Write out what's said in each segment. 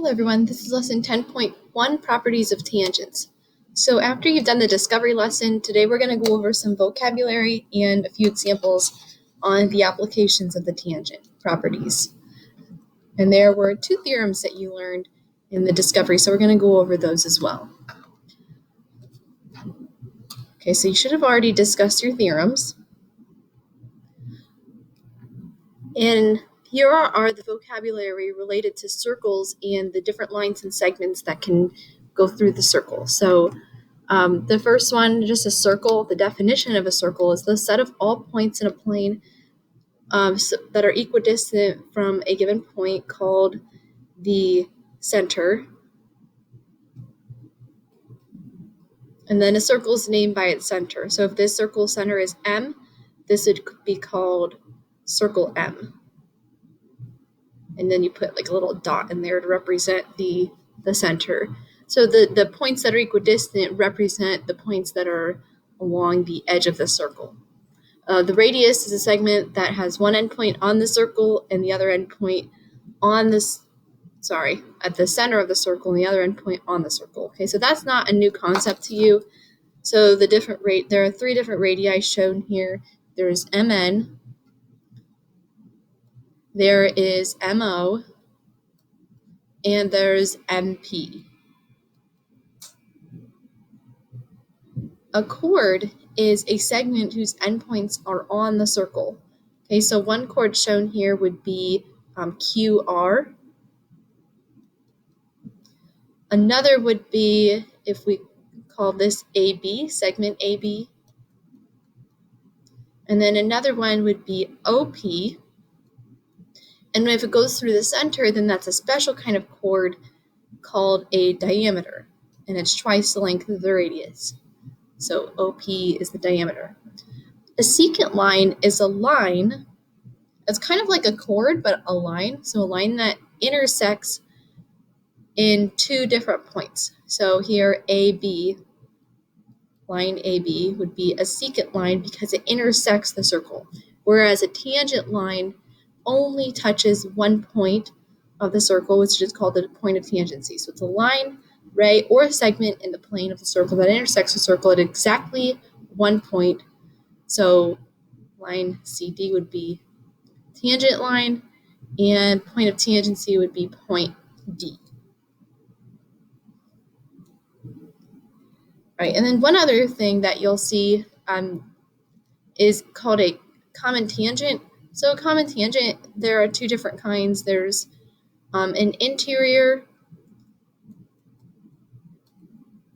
Hello everyone, this is lesson 10.1, Properties of Tangents. So after you've done the discovery lesson, today we're going to go over some vocabulary and a few examples on the applications of the tangent properties. And there were two theorems that you learned in the discovery, so we're going to go over those as well. Okay, so you should have already discussed your theorems. And here are the vocabulary related to circles and the different lines and segments that can go through the circle. So the first one, just a circle, the definition of a circle is the set of all points in a plane that are equidistant from a given point called the center. And then a circle is named by its center. So if this circle center is M, this would be called circle M. And then you put like a little dot in there to represent the center. So the points that are equidistant represent the points that are along the edge of the circle. The radius is a segment that has one endpoint on the circle and the other endpoint at the center of the circle and the other endpoint on the circle. Okay, so that's not a new concept to you. So there are three different radii shown here. There's MN, there is MO, and there's MP. A chord is a segment whose endpoints are on the circle. Okay, so one chord shown here would be QR. Another would be, if we call this AB, segment AB. And then another one would be OP. And if it goes through the center, then that's a special kind of chord called a diameter. And it's twice the length of the radius. So OP is the diameter. A secant line is a line. It's kind of like a chord, but a line. So a line that intersects in two different points. So here AB, line AB, would be a secant line because it intersects the circle. Whereas a tangent line only touches one point of the circle, which is called the point of tangency. So it's a line, ray, or a segment in the plane of the circle that intersects the circle at exactly one point. So line CD would be tangent line, and point of tangency would be point D. All right, and then one other thing that you'll see is called a common tangent. So a common tangent, there are two different kinds. There's an interior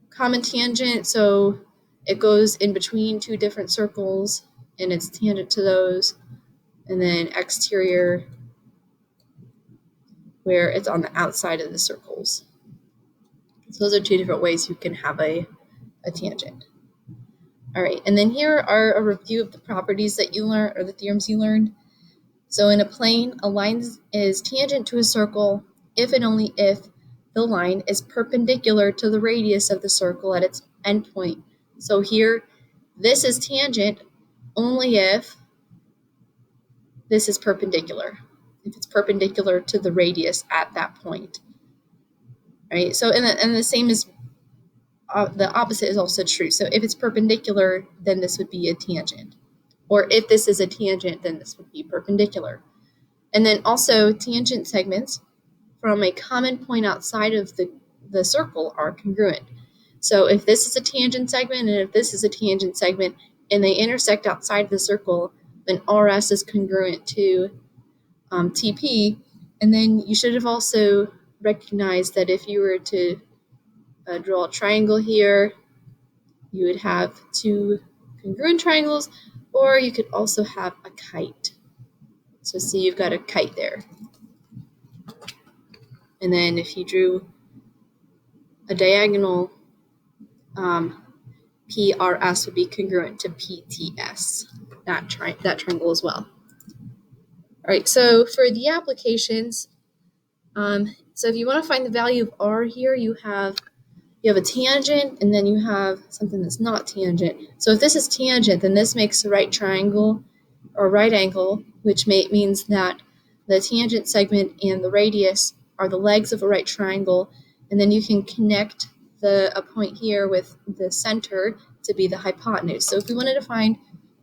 common tangent, so it goes in between two different circles and it's tangent to those. And then exterior, where it's on the outside of the circles. So those are two different ways you can have a tangent. All right, and then here are a review of the properties that you learned, or the theorems you learned. So in a plane, a line is tangent to a circle if and only if the line is perpendicular to the radius of the circle at its endpoint. So here, this is tangent only if this is perpendicular, if it's perpendicular to the radius at that point. Right? So, and the same is, the opposite is also true. So if it's perpendicular, then this would be a tangent. Or if this is a tangent, then this would be perpendicular. And then also tangent segments from a common point outside of the circle are congruent. So if this is a tangent segment and if this is a tangent segment and they intersect outside of the circle, then RS is congruent to TP. And then you should have also recognized that if you were to draw a triangle here, you would have two congruent triangles, or you could also have a kite. So see, you've got a kite there. And then if you drew a diagonal, PRS would be congruent to PTS, that triangle as well. All right, so for the applications, so if you want to find the value of R here, you have a tangent, and then you have something that's not tangent. So if this is tangent, then this makes a right triangle or right angle, which means that the tangent segment and the radius are the legs of a right triangle, and then you can connect a point here with the center to be the hypotenuse. So if we wanted to find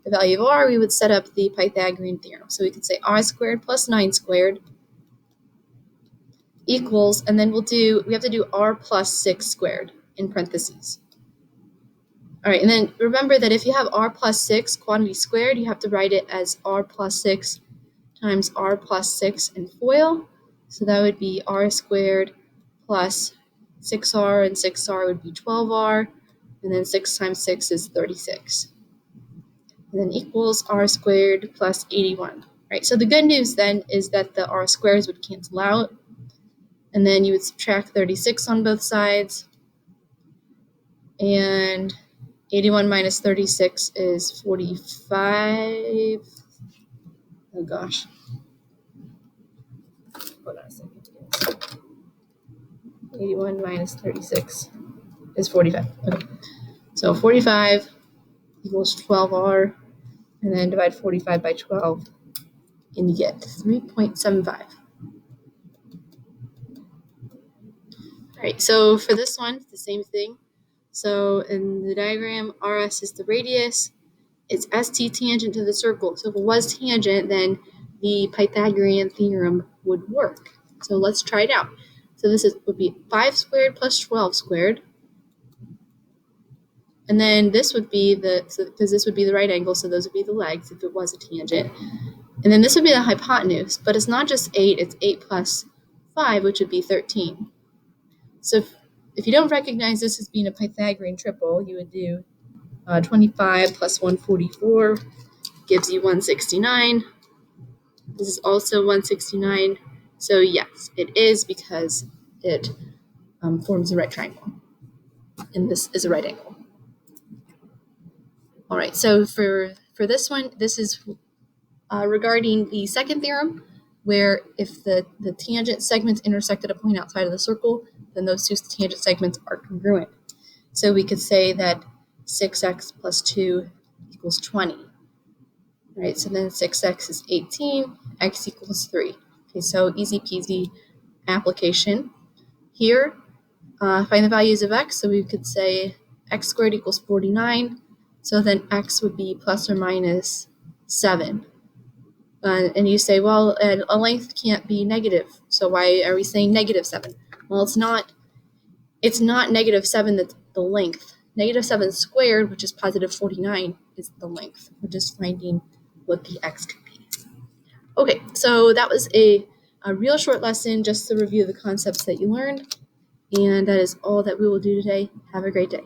the value of r, we would set up the Pythagorean theorem. So we could say r squared plus 9 squared equals, and then we have to do r plus 6 squared in parentheses. All right, and then remember that if you have r plus 6 quantity squared, you have to write it as r plus 6 times r plus 6 in FOIL. So that would be r squared plus 6r, and 6r would be 12r, and then 6 times 6 is 36. And then equals r squared plus 81. Right, so the good news then is that the r squares would cancel out, and then you would subtract 36 on both sides, and 81 minus 36 is 45. Oh gosh. Hold on a second. 81 minus 36 is 45. Okay. So 45 equals 12r, and then divide 45 by 12, and you get 3.75. All right, so for this one, it's the same thing. So in the diagram, RS is the radius, it's ST tangent to the circle. So if it was tangent, then the Pythagorean theorem would work. So let's try it out. So this would be 5 squared plus 12 squared. And then this would be because this would be the right angle, so those would be the legs if it was a tangent. And then this would be the hypotenuse, but it's not just 8, it's 8 plus 5, which would be 13. So if you don't recognize this as being a Pythagorean triple, you would do 25 plus 144 gives you 169. This is also 169. So yes, it is because it forms a right triangle. And this is a right angle. All right, so for this one, this is regarding the second theorem, where if the tangent segments intersect at a point outside of the circle, then those two tangent segments are congruent. So we could say that 6x plus 2 equals 20. Right, so then 6x is 18, x equals 3. Okay, so easy peasy application. Here, find the values of x, so we could say x squared equals 49, so then x would be plus or minus 7. And you say, well, a length can't be negative, so why are we saying negative 7? Well, it's not negative 7 that's the length. Negative 7 squared, which is positive 49, is the length. We're just finding what the x could be. Okay, so that was a real short lesson just to review the concepts that you learned, and that is all that we will do today. Have a great day.